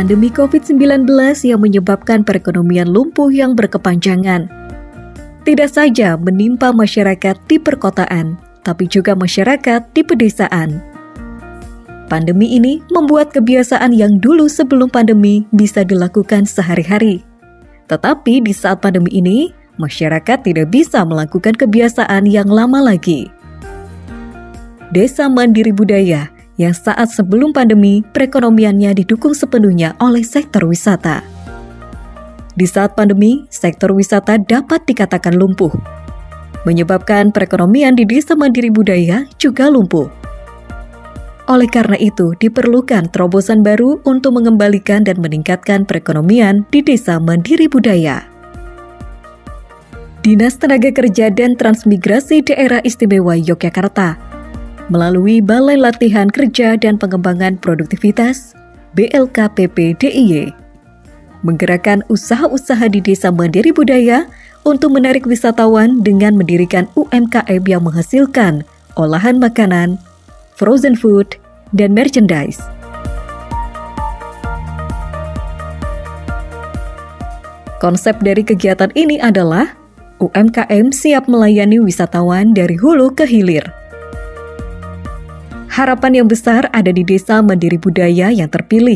pandemi COVID-19 yang menyebabkan perekonomian lumpuh yang berkepanjangan. Tidak saja menimpa masyarakat di perkotaan, tapi juga masyarakat di pedesaan. Pandemi ini membuat kebiasaan yang dulu sebelum pandemi bisa dilakukan sehari-hari. Tetapi di saat pandemi ini, masyarakat tidak bisa melakukan kebiasaan yang lama lagi. Desa Mandiri Budaya yang saat sebelum pandemi perekonomiannya didukung sepenuhnya oleh sektor wisata. Di saat pandemi, sektor wisata dapat dikatakan lumpuh, menyebabkan perekonomian di Desa Mandiri Budaya juga lumpuh. Oleh karena itu, diperlukan terobosan baru untuk mengembalikan dan meningkatkan perekonomian di Desa Mandiri Budaya. Dinas Tenaga Kerja dan Transmigrasi Daerah Istimewa Yogyakarta melalui Balai Latihan Kerja dan Pengembangan Produktivitas BLKPP DIY menggerakkan usaha-usaha di Desa Mandiri Budaya untuk menarik wisatawan dengan mendirikan UMKM yang menghasilkan olahan makanan, frozen food, dan merchandise. Konsep dari kegiatan ini adalah UMKM siap melayani wisatawan dari hulu ke hilir. Harapan yang besar ada di Desa Mandiri Budaya yang terpilih,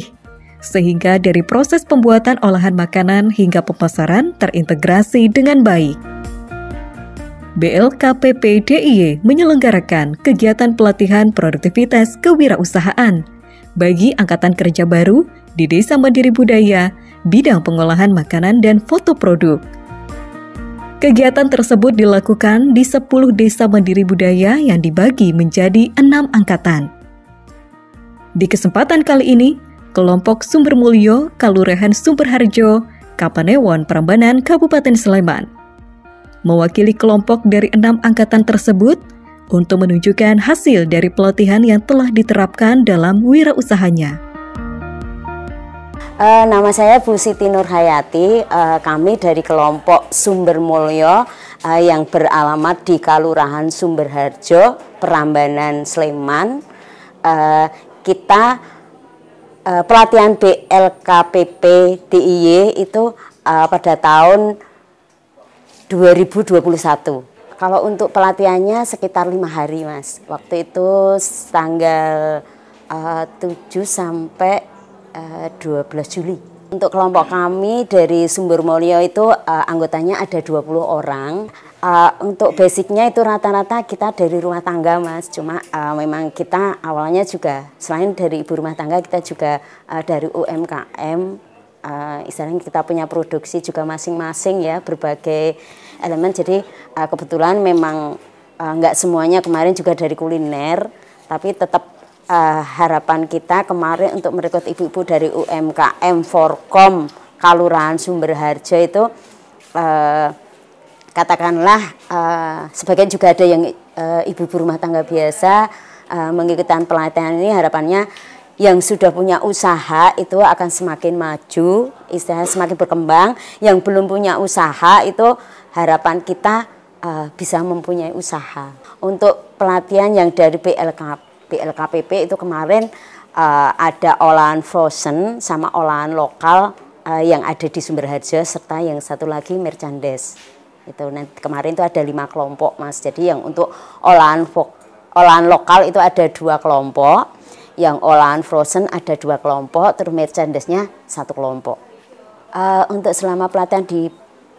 sehingga dari proses pembuatan olahan makanan hingga pemasaran terintegrasi dengan baik. BLKPP DIY menyelenggarakan kegiatan pelatihan produktivitas kewirausahaan bagi angkatan kerja baru di Desa Mandiri Budaya, bidang pengolahan makanan dan foto produk. Kegiatan tersebut dilakukan di 10 Desa Mandiri Budaya yang dibagi menjadi 6 angkatan. Di kesempatan kali ini, kelompok Sumbermulyo, Kalurahan Sumberharjo, Kapanewon, Prambanan, Kabupaten Sleman mewakili kelompok dari 6 angkatan tersebut untuk menunjukkan hasil dari pelatihan yang telah diterapkan dalam wirausahanya. Nama saya Bu Siti Nurhayati, kami dari kelompok Sumbermulyo yang beralamat di Kalurahan Sumberharjo, Prambanan, Sleman. Kita pelatihan BLKPP DIY itu pada tahun 2021. Kalau untuk pelatihannya sekitar 5 hari, Mas. Waktu itu tanggal 7 sampai 12 Juli. Untuk kelompok kami dari Sumbermulyo itu anggotanya ada 20 orang. Untuk basicnya itu rata-rata kita dari rumah tangga, Mas. Cuma memang kita awalnya juga selain dari ibu rumah tangga, kita juga dari UMKM. Istilahnya kita punya produksi juga masing-masing ya, berbagai elemen. Jadi kebetulan memang nggak semuanya kemarin juga dari kuliner, tapi tetap harapan kita kemarin untuk merekrut ibu-ibu dari UMKM Forkom Kalurahan Sumberharjo itu katakanlah sebagian juga ada yang ibu-ibu rumah tangga biasa mengikuti pelatihan ini. Harapannya yang sudah punya usaha itu akan semakin maju, istilahnya semakin berkembang. Yang belum punya usaha itu harapan kita bisa mempunyai usaha. Untuk pelatihan yang dari BLKPP itu kemarin ada olahan frozen sama olahan lokal yang ada di Sumberharjo, serta yang satu lagi merchandise. Itu nanti kemarin itu ada 5 kelompok, Mas. Jadi yang untuk olahan lokal itu ada 2 kelompok, yang olahan frozen ada 2 kelompok, terus merchandise-nya 1 kelompok. Untuk selama pelatihan di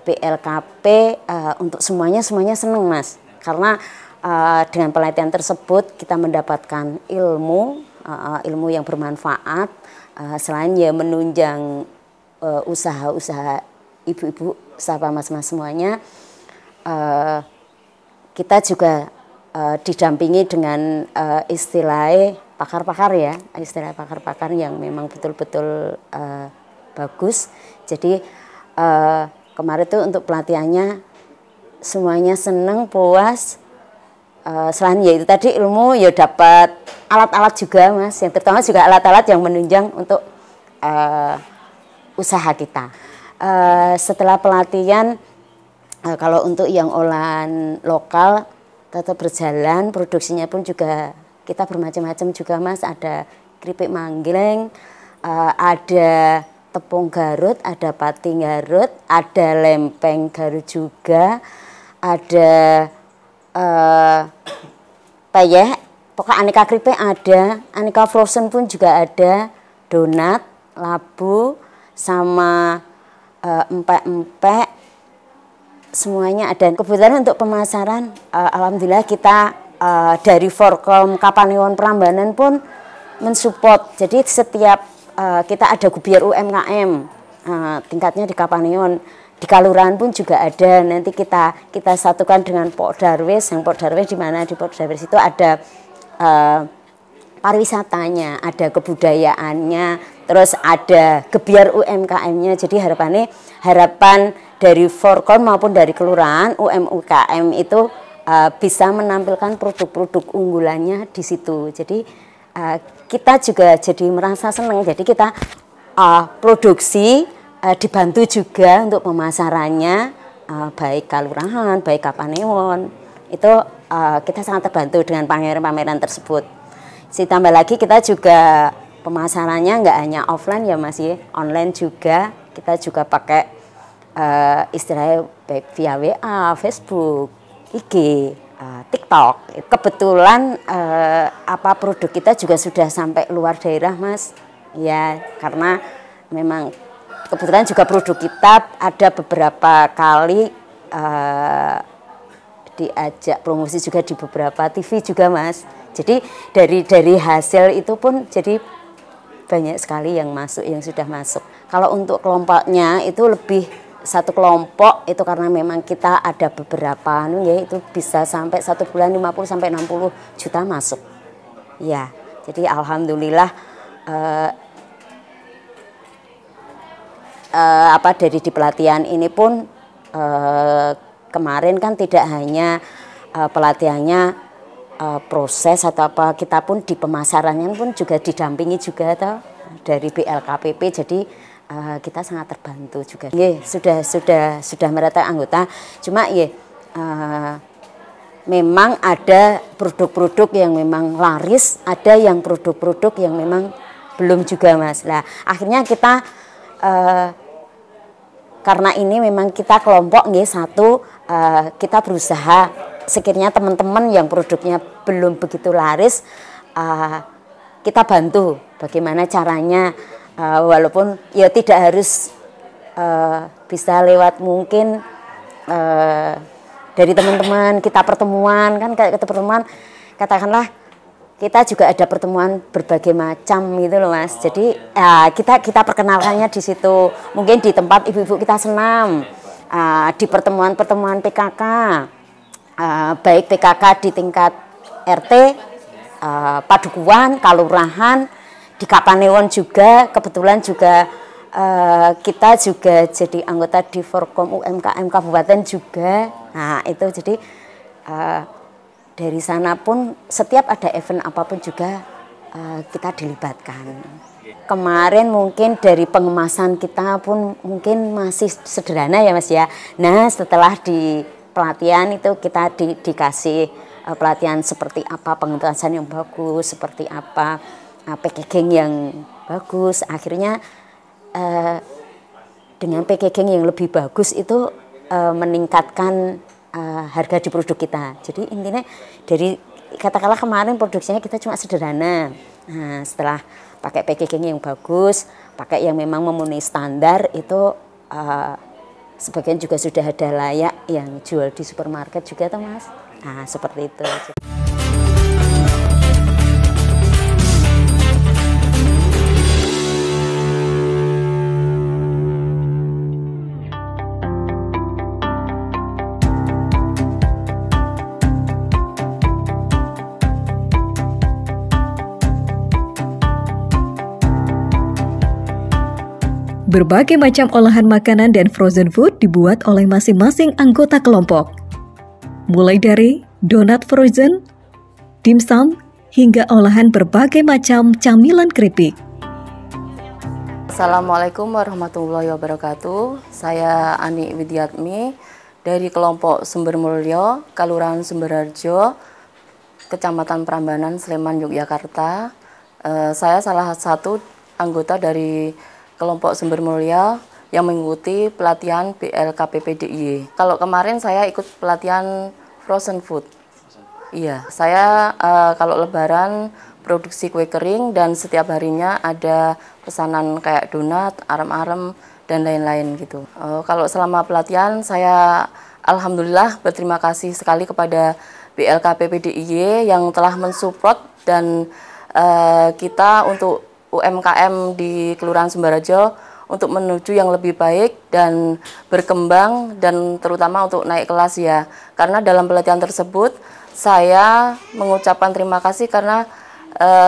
BLKP untuk semuanya senang, Mas, karena dengan pelatihan tersebut kita mendapatkan ilmu yang bermanfaat, selain ya menunjang usaha-usaha ibu-ibu, sahabat mas-mas semuanya, kita juga didampingi dengan istilah pakar-pakar ya, istilah pakar-pakar yang memang betul-betul bagus. Jadi kemarin itu untuk pelatihannya semuanya senang, puas. Selain ya itu tadi ilmu, ya dapat alat-alat juga, Mas, yang terutama juga alat-alat yang menunjang untuk usaha kita. Setelah pelatihan, kalau untuk yang olahan lokal tetap berjalan, produksinya pun juga kita bermacam-macam juga, Mas. Ada keripik manggleng, ada tepung Garut, ada pati Garut, ada lempeng Garut juga, ada peyek, pokoknya aneka keripik ada, aneka frozen pun juga ada, donat, labu, sama empek-empek, semuanya ada. Kebetulan untuk pemasaran, alhamdulillah kita dari Forkom Kapanewon Prambanan pun mensupport. Jadi setiap kita ada gubiar UMKM, tingkatnya di Kapanewon, di Kalurahan pun juga ada. Nanti kita satukan dengan Pok Darwis. Yang Pok Darwis di mana? Di Pok Darwis itu ada pariwisatanya, ada kebudayaannya, terus ada gebiar UMKM-nya. Jadi harapan dari Forkom maupun dari Kelurahan UMKM itu bisa menampilkan produk-produk unggulannya di situ. Jadi kita juga jadi merasa senang. Jadi kita produksi, dibantu juga untuk pemasarannya, baik Kalurahan, baik Kapanewon. Itu kita sangat terbantu dengan pameran-pameran tersebut. Ditambah lagi kita juga pemasarannya nggak hanya offline ya Mas, online juga. Kita juga pakai istilahnya baik via WA, Facebook, IG, TikTok. Kebetulan produk kita juga sudah sampai luar daerah Mas. Ya, karena memang kebetulan juga produk kita ada beberapa kali diajak promosi juga di beberapa TV juga Mas. Jadi dari hasil itu pun jadi banyak sekali yang masuk, yang sudah masuk. Kalau untuk kelompoknya itu lebih satu kelompok itu karena memang kita ada beberapa ya, itu bisa sampai 1 bulan 50 sampai 60 juta masuk. Ya, jadi alhamdulillah dari di pelatihan ini pun kemarin kan tidak hanya pelatihannya proses atau apa, kita pun di pemasarannya pun juga didampingi juga dari BLKPP. Jadi kita sangat terbantu juga. Sudah merata anggota. Cuma memang ada produk-produk yang memang laris, ada yang produk-produk yang memang belum juga Mas. Nah, akhirnya kita karena ini memang kita kelompok satu, kita berusaha sekiranya teman-teman yang produknya belum begitu laris, kita bantu bagaimana caranya, walaupun ya tidak harus bisa lewat mungkin dari teman-teman kita pertemuan kan, kayak pertemuan katakanlah kita juga ada pertemuan berbagai macam gitu loh Mas. Jadi kita perkenalkannya di situ, mungkin di tempat ibu-ibu kita senam, di pertemuan-pertemuan PKK. Baik PKK di tingkat RT, Padukuhan, Kalurahan, di Kapanewon juga, kebetulan juga kita juga jadi anggota di Forkom UMKM Kabupaten juga. Nah itu jadi dari sana pun setiap ada event apapun juga kita dilibatkan. Kemarin mungkin dari pengemasan kita pun mungkin masih sederhana ya Mas ya. Nah setelah di pelatihan itu kita dikasih pelatihan seperti apa pengemasan yang bagus, seperti apa packaging yang bagus. Akhirnya dengan packaging yang lebih bagus itu meningkatkan harga di produk kita. Jadi intinya dari katakanlah kemarin produksinya kita cuma sederhana. Nah, setelah pakai packaging yang bagus, pakai yang memang memenuhi standar itu sebagian juga sudah ada layak yang jual di supermarket juga tuh Mas. Nah seperti itu. Berbagai macam olahan makanan dan frozen food dibuat oleh masing-masing anggota kelompok. Mulai dari donat frozen, dimsum, hingga olahan berbagai macam camilan keripik. Assalamualaikum warahmatullahi wabarakatuh. Saya Ani Widiatmi dari kelompok Sumbermulyo, Kalurahan Sumberharjo, Kecamatan Prambanan, Sleman, Yogyakarta. Saya salah satu anggota dari kelompok Sumber Mulyo yang mengikuti pelatihan BLKPP DIY. Kalau kemarin saya ikut pelatihan frozen food. Iya, saya kalau lebaran produksi kue kering dan setiap harinya ada pesanan kayak donat, arem-arem, dan lain-lain gitu. Kalau selama pelatihan saya alhamdulillah berterima kasih sekali kepada BLKPP DIY yang telah mensupport dan kita untuk UMKM di Kelurahan Sumberharjo untuk menuju yang lebih baik dan berkembang dan terutama untuk naik kelas ya. Karena dalam pelatihan tersebut saya mengucapkan terima kasih karena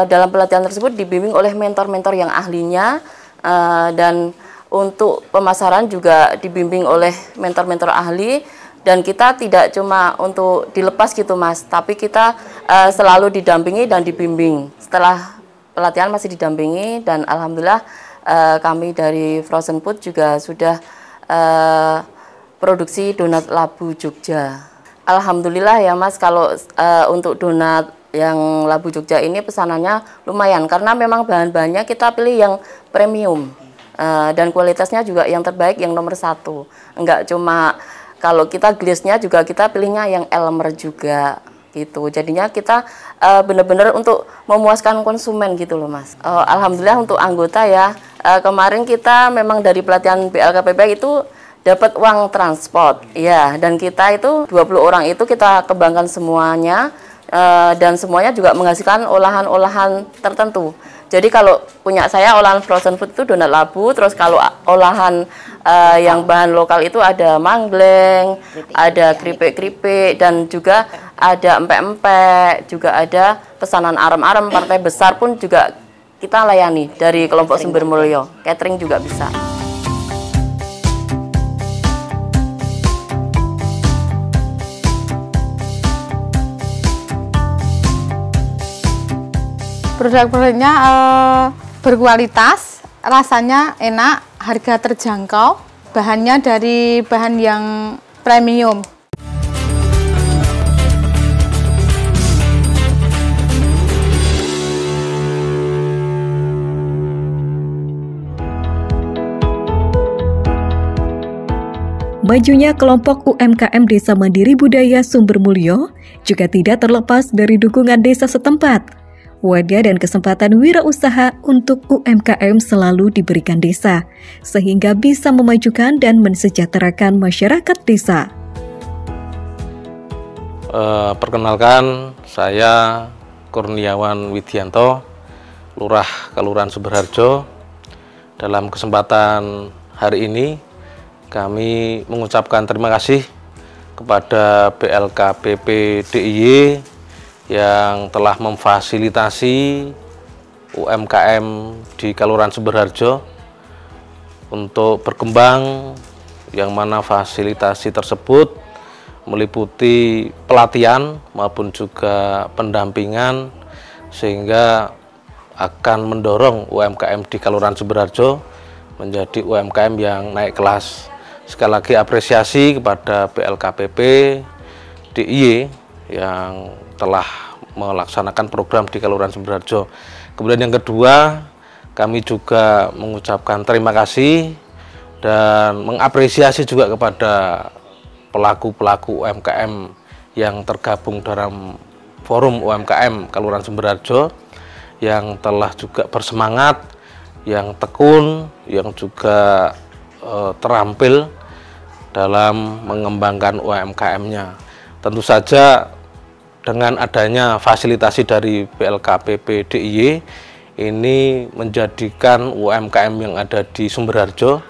dalam pelatihan tersebut dibimbing oleh mentor-mentor yang ahlinya dan untuk pemasaran juga dibimbing oleh mentor-mentor ahli. Dan kita tidak cuma untuk dilepas gitu Mas, tapi kita selalu didampingi dan dibimbing. Setelah pelatihan masih didampingi dan alhamdulillah kami dari Frozen Food juga sudah produksi donat Labu Jogja. Alhamdulillah ya Mas, kalau untuk donat yang Labu Jogja ini pesanannya lumayan karena memang bahan-bahannya kita pilih yang premium dan kualitasnya juga yang terbaik, yang nomor 1. Enggak cuma kalau kita glaze-nya juga kita pilihnya yang Elmer juga gitu. Jadinya kita benar-benar untuk memuaskan konsumen gitu loh Mas. Alhamdulillah untuk anggota ya, kemarin kita memang dari pelatihan BLKPP itu dapat uang transport. Ya, dan kita itu 20 orang itu kita kembangkan semuanya dan semuanya juga menghasilkan olahan-olahan tertentu. Jadi kalau punya saya olahan frozen food itu donat labu, terus kalau olahan yang bahan lokal itu ada manggleng, ada keripik-keripik, dan juga ada empek-empek, juga ada pesanan arem-arem, partai besar pun juga kita layani dari kelompok Sumber Mulyo, catering juga bisa. Produk-produknya berkualitas, rasanya enak, harga terjangkau, bahannya dari bahan yang premium. Majunya kelompok UMKM Desa Mandiri Budaya Sumber Mulyo juga tidak terlepas dari dukungan desa setempat. Wadah dan kesempatan wirausaha untuk UMKM selalu diberikan desa, sehingga bisa memajukan dan mensejahterakan masyarakat desa. Perkenalkan, saya Kurniawan Widianto, Lurah Kelurahan Sumberharjo. Dalam kesempatan hari ini, kami mengucapkan terima kasih kepada BLKPP DIY yang telah memfasilitasi UMKM di Kelurahan Sumberharjo untuk berkembang, yang mana fasilitasi tersebut meliputi pelatihan maupun juga pendampingan sehingga akan mendorong UMKM di Kelurahan Sumberharjo menjadi UMKM yang naik kelas. Sekali lagi apresiasi kepada BLKPP DIY yang telah melaksanakan program di Kelurahan Sumberharjo. Kemudian yang kedua, kami juga mengucapkan terima kasih dan mengapresiasi juga kepada pelaku-pelaku UMKM yang tergabung dalam forum UMKM Kelurahan Sumberharjo yang telah juga bersemangat, yang tekun, yang juga terampil dalam mengembangkan UMKM-nya. Tentu saja dengan adanya fasilitasi dari BLKPP DIY ini menjadikan UMKM yang ada di Sumberharjo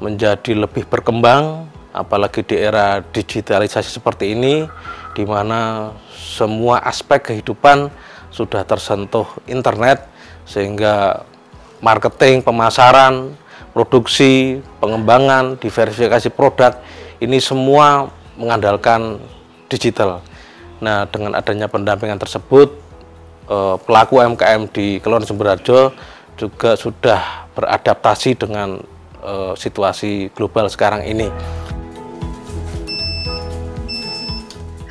menjadi lebih berkembang, apalagi di era digitalisasi seperti ini, di mana semua aspek kehidupan sudah tersentuh internet, sehingga marketing, pemasaran, produksi, pengembangan, diversifikasi produk, ini semua mengandalkan digital. Nah, dengan adanya pendampingan tersebut, pelaku UMKM di Kelurahan Sumberharjo juga sudah beradaptasi dengan situasi global sekarang ini.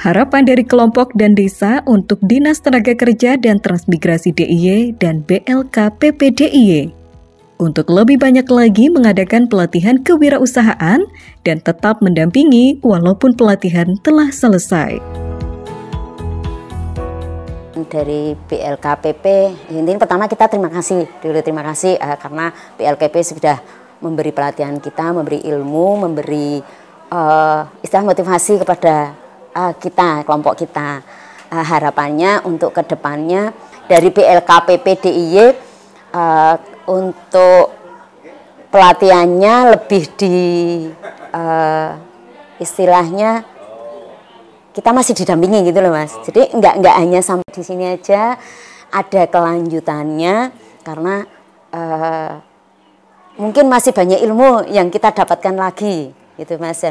Harapan dari kelompok dan desa untuk Dinas Tenaga Kerja dan Transmigrasi DIY dan BLKPP DIY. untuk lebih banyak lagi mengadakan pelatihan kewirausahaan dan tetap mendampingi walaupun pelatihan telah selesai. Dari BLKPP, intinya pertama kita terima kasih karena BLKPP sudah memberi pelatihan kita, memberi ilmu, memberi istilah motivasi kepada kita, kelompok kita. Harapannya untuk kedepannya dari BLKPP DIY untuk pelatihannya lebih di istilahnya kita masih didampingi gitu loh Mas. Jadi nggak hanya sampai di sini aja, ada kelanjutannya karena mungkin masih banyak ilmu yang kita dapatkan lagi gitu Mas.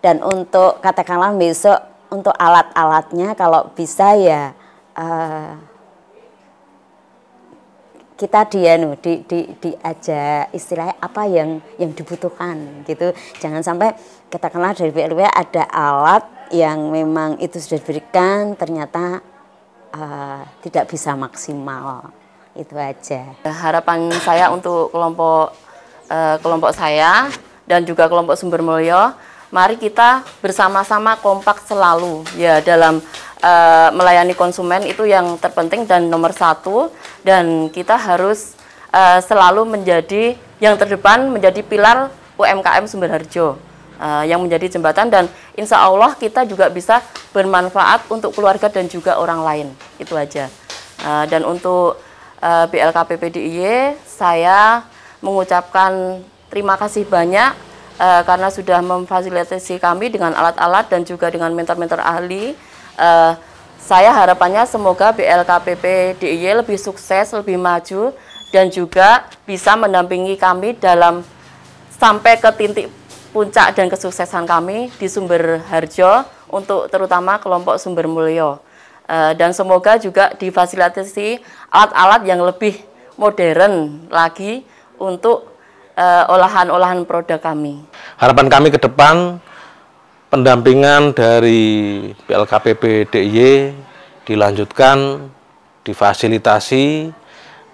Dan untuk katakanlah besok untuk alat-alatnya kalau bisa ya kita diajak istilahnya apa yang dibutuhkan gitu. Jangan sampai katakanlah dari BLW ada alat yang memang itu sudah diberikan ternyata tidak bisa maksimal, itu aja. Harapan saya untuk kelompok saya dan juga kelompok Sumber Mulyo, mari kita bersama-sama kompak selalu ya dalam melayani konsumen, itu yang terpenting dan nomor satu, dan kita harus selalu menjadi yang terdepan, menjadi pilar UMKM Sumber Harjo. Yang menjadi jembatan, dan insya Allah kita juga bisa bermanfaat untuk keluarga dan juga orang lain, itu aja. Dan untuk BLKPP DIY, saya mengucapkan terima kasih banyak karena sudah memfasilitasi kami dengan alat-alat dan juga dengan mentor-mentor ahli. Saya harapannya semoga BLKPP DIY lebih sukses, lebih maju, dan juga bisa mendampingi kami dalam sampai ke titik puncak dan kesuksesan kami di Sumber Harjo untuk terutama kelompok Sumber Mulyo. Dan semoga juga difasilitasi alat-alat yang lebih modern lagi untuk olahan-olahan produk kami. Harapan kami ke depan, pendampingan dari BLKPP DIY dilanjutkan, difasilitasi,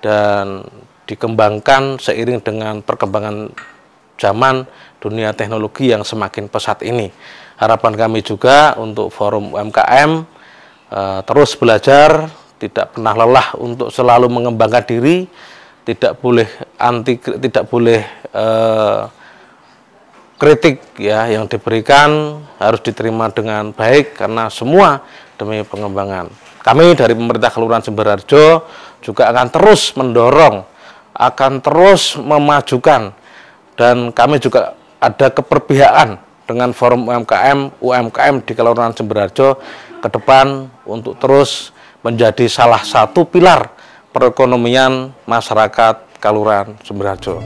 dan dikembangkan seiring dengan perkembangan zaman dunia teknologi yang semakin pesat ini. Harapan kami juga untuk forum UMKM terus belajar, tidak pernah lelah untuk selalu mengembangkan diri, tidak boleh kritik ya yang diberikan harus diterima dengan baik karena semua demi pengembangan. Kami dari pemerintah Kelurahan Sumber Harjo juga akan terus mendorong, akan terus memajukan, dan kami juga ada keperpihakan dengan forum UMKM di Kelurahan Sumber Harjo ke depan untuk terus menjadi salah satu pilar perekonomian masyarakat Kelurahan Sumber Harjo.